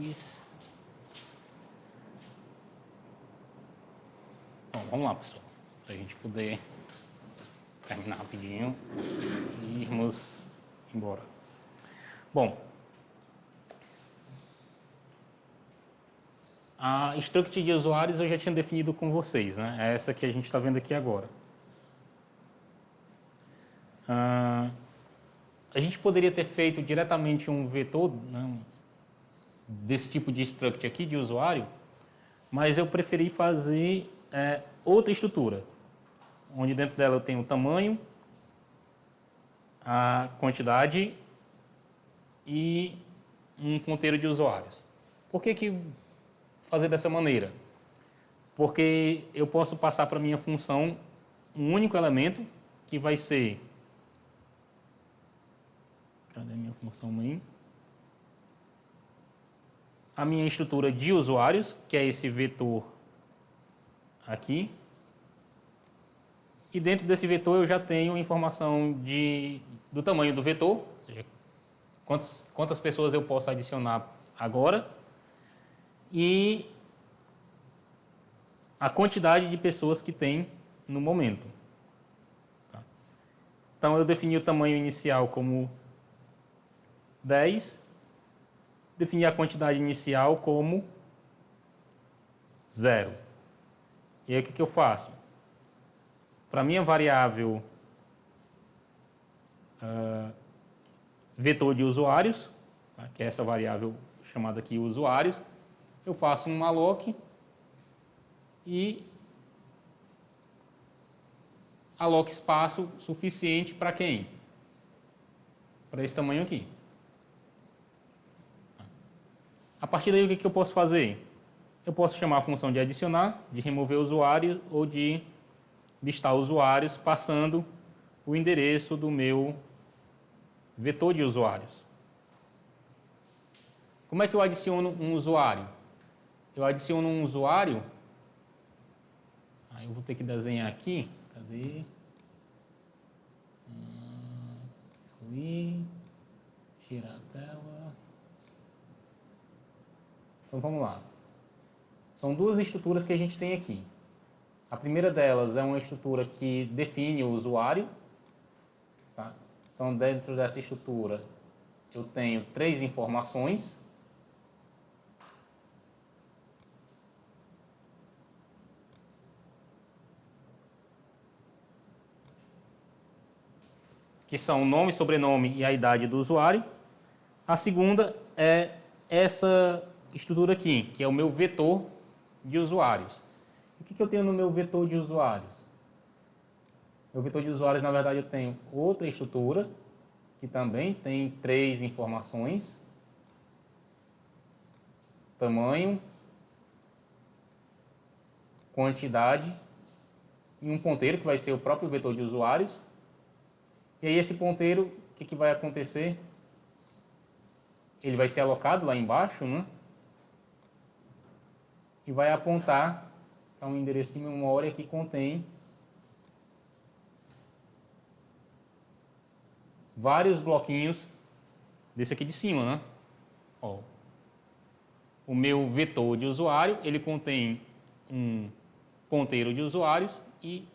lápis. Bom, vamos lá, pessoal. Para a gente poder terminar rapidinho e irmos embora. Bom, a struct de usuários eu já tinha definido com vocês, né? É essa que a gente está vendo aqui agora. A gente poderia ter feito diretamente um vetor, né, desse tipo de struct aqui de usuário, mas eu preferi fazer outra estrutura, onde dentro dela eu tenho o tamanho, a quantidade e um ponteiro de usuários. Por que fazer dessa maneira? Porque eu posso passar para a minha função um único elemento que vai ser... Cadê a minha função main? A minha estrutura de usuários, que é esse vetor aqui. E dentro desse vetor eu já tenho informação do tamanho do vetor, ou seja, quantas pessoas eu posso adicionar agora, e a quantidade de pessoas que tem no momento. Tá? Então eu defini o tamanho inicial como 10, defini a quantidade inicial como 0. E aí o que eu faço? Para a minha variável vetor de usuários, tá? Que é essa variável chamada aqui usuários, eu faço um malloc e aloco espaço suficiente para quem? Para esse tamanho aqui. A partir daí, o que eu posso fazer? Eu posso chamar a função de adicionar, de remover usuário ou de listar usuários, passando o endereço do meu vetor de usuários. Como é que eu adiciono um usuário? Eu adiciono um usuário... Aí eu vou ter que desenhar aqui. Cadê? Excluir. Tirar a tela. Então vamos lá. São duas estruturas que a gente tem aqui. A primeira delas é uma estrutura que define o usuário. Tá? Então dentro dessa estrutura eu tenho 3 informações. Que são o nome, sobrenome e a idade do usuário. A segunda é essa estrutura aqui, que é o meu vetor de usuários. O que eu tenho no meu vetor de usuários? No vetor de usuários, na verdade, eu tenho outra estrutura, que também tem 3 informações. Tamanho, quantidade e um ponteiro, que vai ser o próprio vetor de usuários. E aí esse ponteiro, o que vai acontecer? Ele vai ser alocado lá embaixo, né? E vai apontar para um endereço de memória que contém vários bloquinhos desse aqui de cima, né? Ó, o meu vetor de usuário, ele contém um ponteiro de usuários e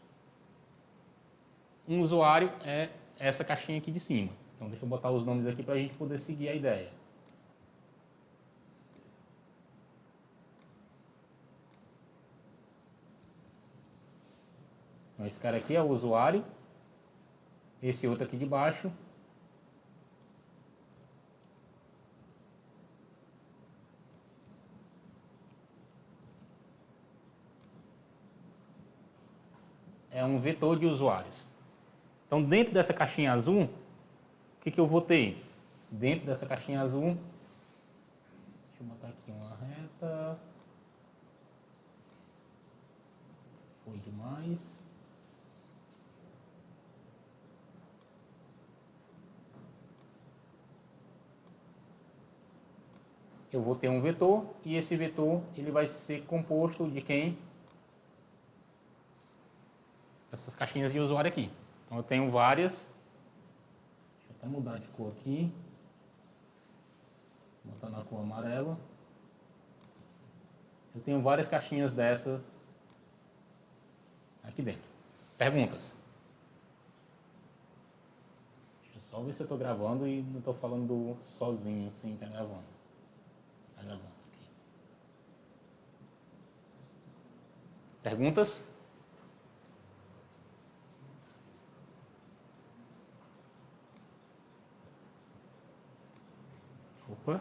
um usuário é essa caixinha aqui de cima. Então deixa eu botar os nomes aqui para a gente poder seguir a ideia. Então, esse cara aqui é o usuário. Esse outro aqui de baixo é um vetor de usuários. Então, dentro dessa caixinha azul, o que eu vou ter? Dentro dessa caixinha azul, deixa eu botar aqui uma reta. Foi demais. Eu vou ter um vetor e esse vetor ele vai ser composto de quem? Essas caixinhas de usuário aqui. Então eu tenho várias. Deixa eu até mudar de cor aqui. Vou botar na cor amarela. Eu tenho várias caixinhas dessas aqui dentro. Perguntas? Deixa eu só ver se eu estou gravando e não estou falando sozinho, sem estar gravando. Está gravando aqui. Perguntas? Opa.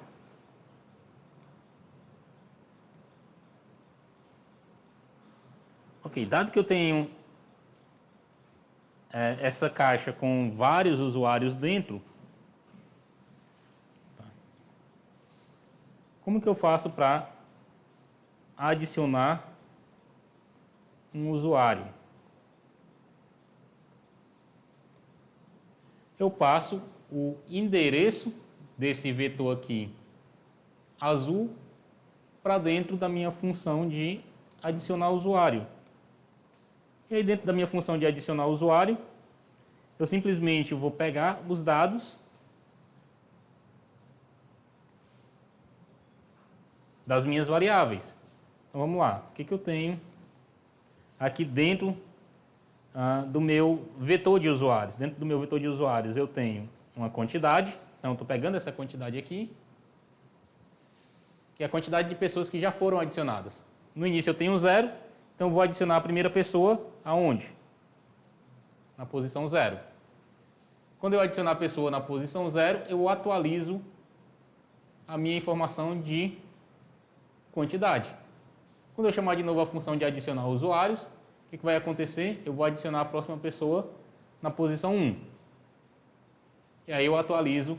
Ok, dado que eu tenho essa caixa com vários usuários dentro, tá, como que eu faço para adicionar um usuário? Eu passo o endereço desse vetor aqui azul para dentro da minha função de adicionar usuário. E aí dentro da minha função de adicionar usuário, eu simplesmente vou pegar os dados das minhas variáveis. Então vamos lá, o que eu tenho aqui dentro do meu vetor de usuários? Dentro do meu vetor de usuários eu tenho uma quantidade, então estou pegando essa quantidade aqui, que é a quantidade de pessoas que já foram adicionadas. No início eu tenho 0, então eu vou adicionar a primeira pessoa aonde? Na posição 0. Quando eu adicionar a pessoa na posição 0, eu atualizo a minha informação de quantidade. Quando eu chamar de novo a função de adicionar usuários, o que vai acontecer? Eu vou adicionar a próxima pessoa na posição 1. E aí eu atualizo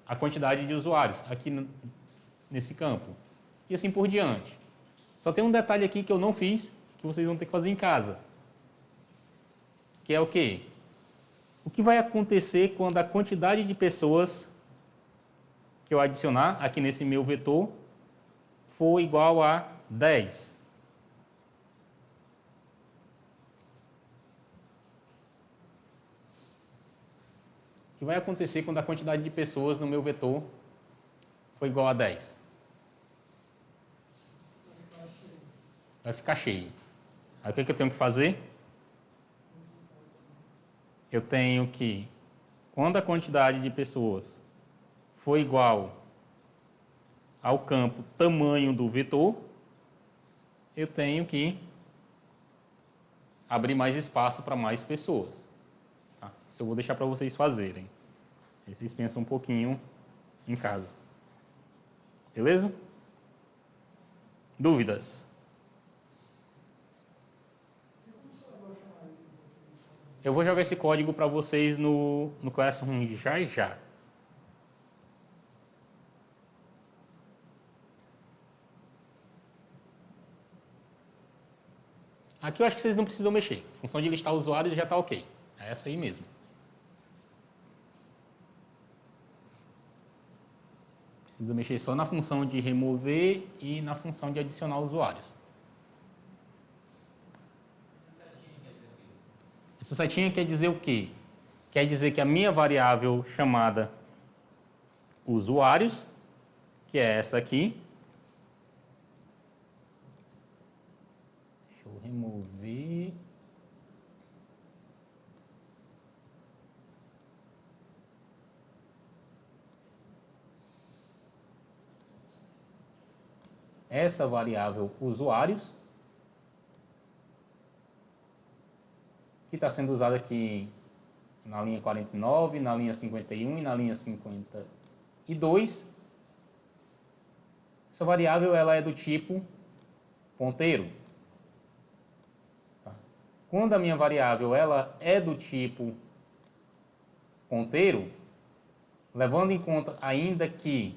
a quantidade de usuários aqui nesse campo. E assim por diante. Só tem um detalhe aqui que eu não fiz, que vocês vão ter que fazer em casa. Que é o quê? O que vai acontecer quando a quantidade de pessoas que eu adicionar aqui nesse meu vetor for igual a 10? O que vai acontecer quando a quantidade de pessoas no meu vetor for igual a 10? Vai ficar cheio. Aí o que eu tenho que fazer? Eu tenho que, quando a quantidade de pessoas for igual ao campo tamanho do vetor, eu tenho que abrir mais espaço para mais pessoas. Tá? Isso eu vou deixar para vocês fazerem. Aí vocês pensam um pouquinho em casa. Beleza? Dúvidas? Eu vou jogar esse código para vocês no Classroom já e já. Aqui eu acho que vocês não precisam mexer. A função de listar usuários já está ok. É essa aí mesmo. Precisa mexer só na função de remover e na função de adicionar usuários. Essa setinha quer dizer o quê? Quer dizer que a minha variável chamada usuários, que é essa aqui. Deixa eu remover. Essa variável usuários, que está sendo usada aqui na linha 49, na linha 51 e na linha 52. Essa variável ela é do tipo ponteiro. Tá? Quando a minha variável ela é do tipo ponteiro, levando em conta ainda que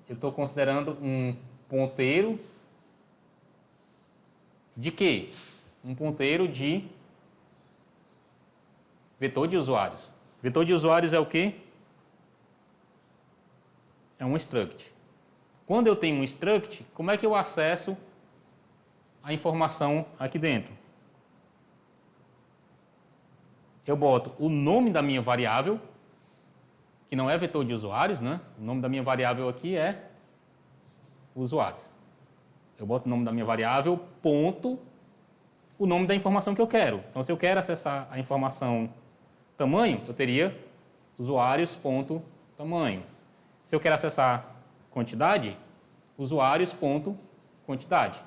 eu estou considerando um ponteiro de quê? Um ponteiro de vetor de usuários. Vetor de usuários é o quê? É um struct. Quando eu tenho um struct, como é que eu acesso a informação aqui dentro? Eu boto o nome da minha variável que não é vetor de usuários, né? O nome da minha variável aqui é usuários. Eu boto o nome da minha variável, ponto, o nome da informação que eu quero. Então, se eu quero acessar a informação tamanho, eu teria usuários.tamanho. Se eu quero acessar quantidade, usuários.quantidade.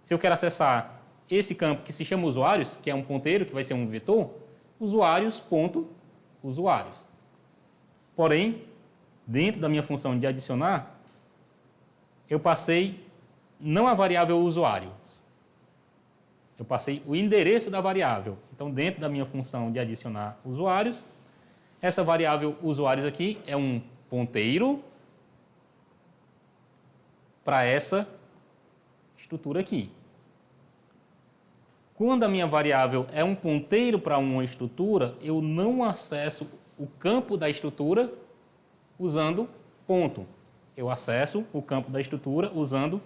Se eu quero acessar esse campo que se chama usuários, que é um ponteiro, que vai ser um vetor, usuários.usuários. Porém, dentro da minha função de adicionar, eu passei não a variável usuário, eu passei o endereço da variável. Então, dentro da minha função de adicionar usuários, essa variável usuários aqui é um ponteiro para essa estrutura aqui. Quando a minha variável é um ponteiro para uma estrutura, eu não acesso o campo da estrutura usando ponto. Eu acesso o campo da estrutura usando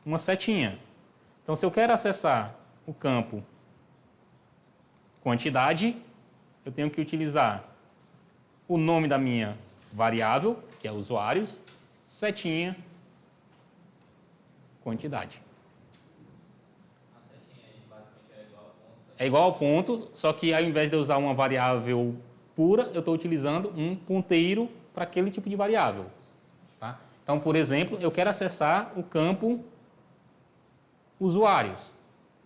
uma setinha. Então, se eu quero acessar o campo quantidade, eu tenho que utilizar o nome da minha variável, que é usuários, setinha, quantidade. É igual ao ponto, só que ao invés de eu usar uma variável pura, eu estou utilizando um ponteiro para aquele tipo de variável. Tá? Então, por exemplo, eu quero acessar o campo usuários.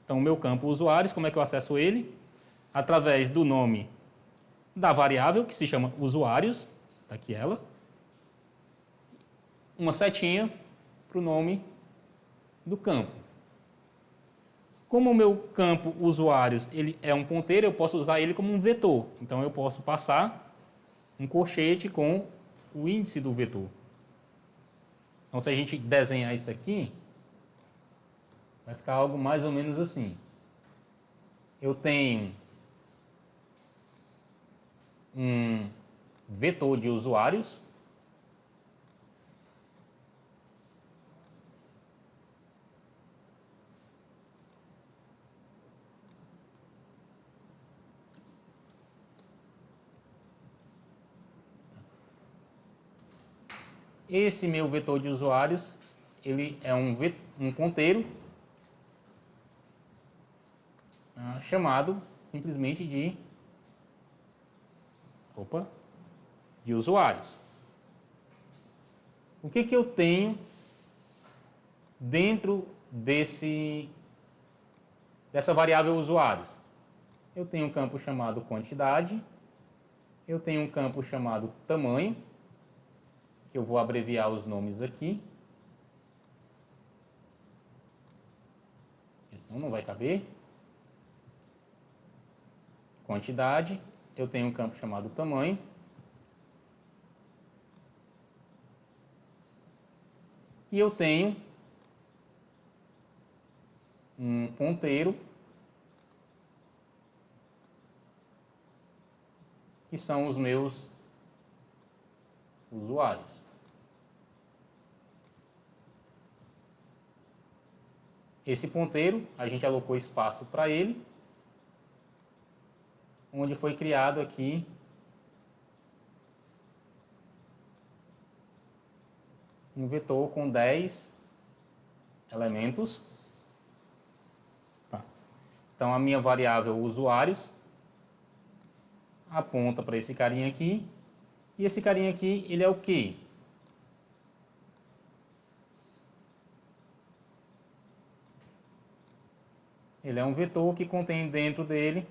Então, o meu campo usuários, como é que eu acesso ele? Através do nome da variável, que se chama usuários, está aqui ela, uma setinha para o nome do campo. Como o meu campo usuários ele é um ponteiro, eu posso usar ele como um vetor. Então, eu posso passar um colchete com o índice do vetor. Então, se a gente desenhar isso aqui, vai ficar algo mais ou menos assim. Eu tenho um vetor de usuários. Esse meu vetor de usuários, ele é um ponteiro chamado simplesmente de usuários. O que eu tenho dentro dessa variável usuários? Eu tenho um campo chamado quantidade, eu tenho um campo chamado tamanho, que eu vou abreviar os nomes aqui, porque senão não vai caber. Quantidade, eu tenho um campo chamado tamanho. E eu tenho um ponteiro, que são os meus usuários. Esse ponteiro, a gente alocou espaço para ele, onde foi criado aqui um vetor com 10 elementos. Tá. Então, a minha variável usuários aponta para esse carinha aqui. E esse carinha aqui, ele é o quê? Ele é um vetor que contém dentro dele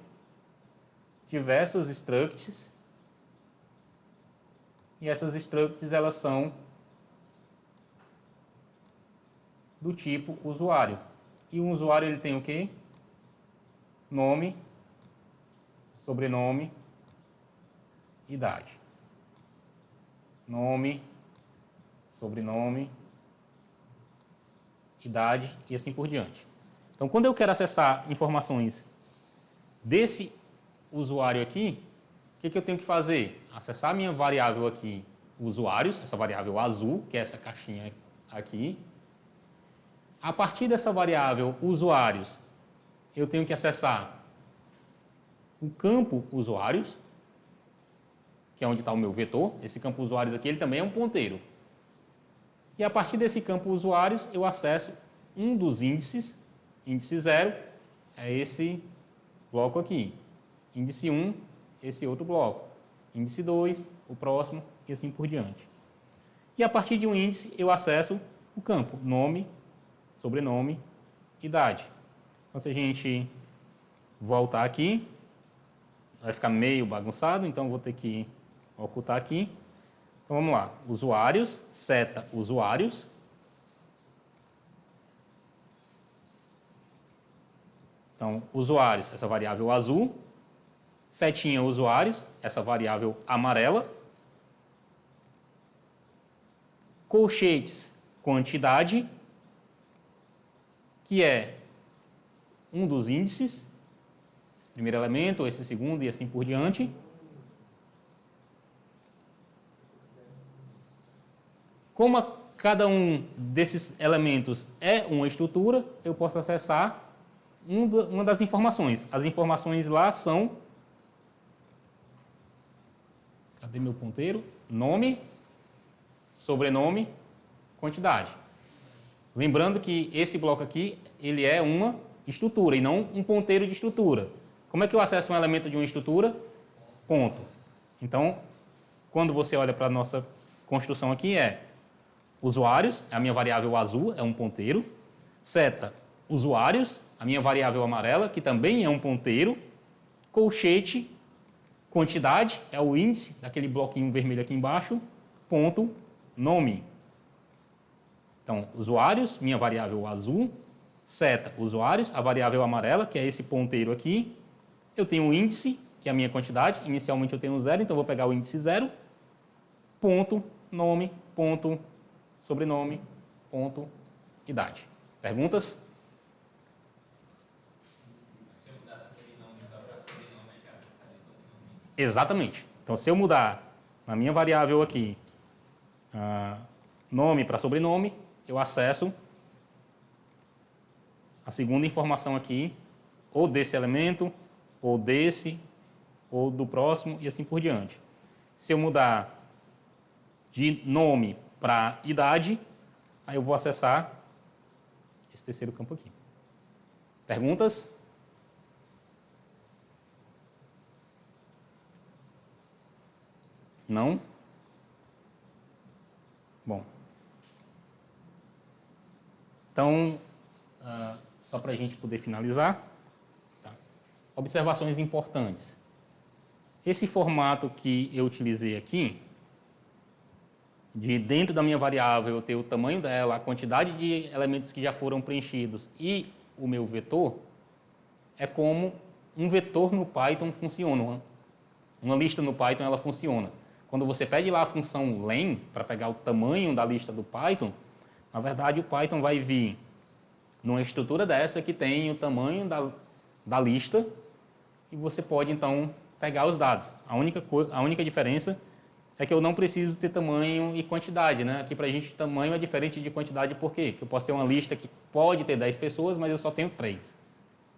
diversos structs. E essas structs, elas são do tipo usuário. E o usuário, ele tem o quê? Nome, sobrenome, idade. Nome, sobrenome, idade e assim por diante. Então, quando eu quero acessar informações desse usuário aqui, o que eu tenho que fazer? Acessar a minha variável aqui, usuários, essa variável azul, que é essa caixinha aqui. A partir dessa variável usuários, eu tenho que acessar o campo usuários. que é onde está o meu vetor. Esse campo usuários aqui, ele também é um ponteiro. E a partir desse campo usuários, eu acesso um dos índices. Índice 0 é esse bloco aqui. Índice 1, esse outro bloco. Índice 2, o próximo, e assim por diante. E a partir de um índice, eu acesso o campo nome, sobrenome, idade. Então, se a gente voltar aqui, vai ficar meio bagunçado, então vou ter que ocultar aqui. Então, vamos lá. Usuários, seta usuários. Então, usuários, essa variável azul. Setinha usuários, essa variável amarela. Colchetes, quantidade, que é um dos índices, esse primeiro elemento, esse segundo e assim por diante. Como cada um desses elementos é uma estrutura, eu posso acessar uma das informações. As informações lá são... Cadê meu ponteiro? Nome, sobrenome, quantidade. Lembrando que esse bloco aqui, ele é uma estrutura e não um ponteiro de estrutura. Como é que eu acesso um elemento de uma estrutura? Ponto. Então, quando você olha para a nossa construção aqui, usuários, a minha variável azul, é um ponteiro. Seta, usuários, a minha variável amarela, que também é um ponteiro. Colchete, quantidade, é o índice daquele bloquinho vermelho aqui embaixo. Ponto, nome. Então, usuários, minha variável azul. Seta, usuários, a variável amarela, que é esse ponteiro aqui. Eu tenho o índice, que é a minha quantidade. Inicialmente eu tenho 0, então eu vou pegar o índice 0. Ponto, nome, ponto, sobrenome, ponto, idade. Perguntas? Se eu mudasse aquele nome só para sobrenome, já acessaria sobrenome. Exatamente. Então, se eu mudar na minha variável aqui, nome para sobrenome, eu acesso a segunda informação aqui, ou desse elemento, ou desse, ou do próximo, e assim por diante. Se eu mudar de nome para idade, aí eu vou acessar esse terceiro campo aqui. Perguntas? Não? Bom. Então, só para a gente poder finalizar, tá? Observações importantes. Esse formato que eu utilizei aqui, de dentro da minha variável eu ter o tamanho dela, a quantidade de elementos que já foram preenchidos e o meu vetor, é como um vetor no Python funciona. Uma lista no Python ela funciona. Quando você pede lá a função len para pegar o tamanho da lista do Python, na verdade o Python vai vir numa estrutura dessa que tem o tamanho da lista e você pode então pegar os dados. A única diferença é que eu não preciso ter tamanho e quantidade, né? Aqui para a gente tamanho é diferente de quantidade, por quê? Porque eu posso ter uma lista que pode ter 10 pessoas, mas eu só tenho 3.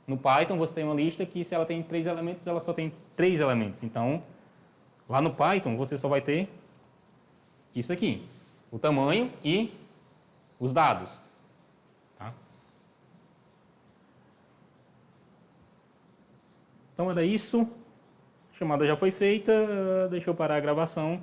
No Python você tem uma lista que se ela tem 3 elementos, ela só tem 3 elementos. Então, lá no Python você só vai ter isso aqui, o tamanho e os dados. Tá? Então era isso. A chamada já foi feita, deixa eu parar a gravação.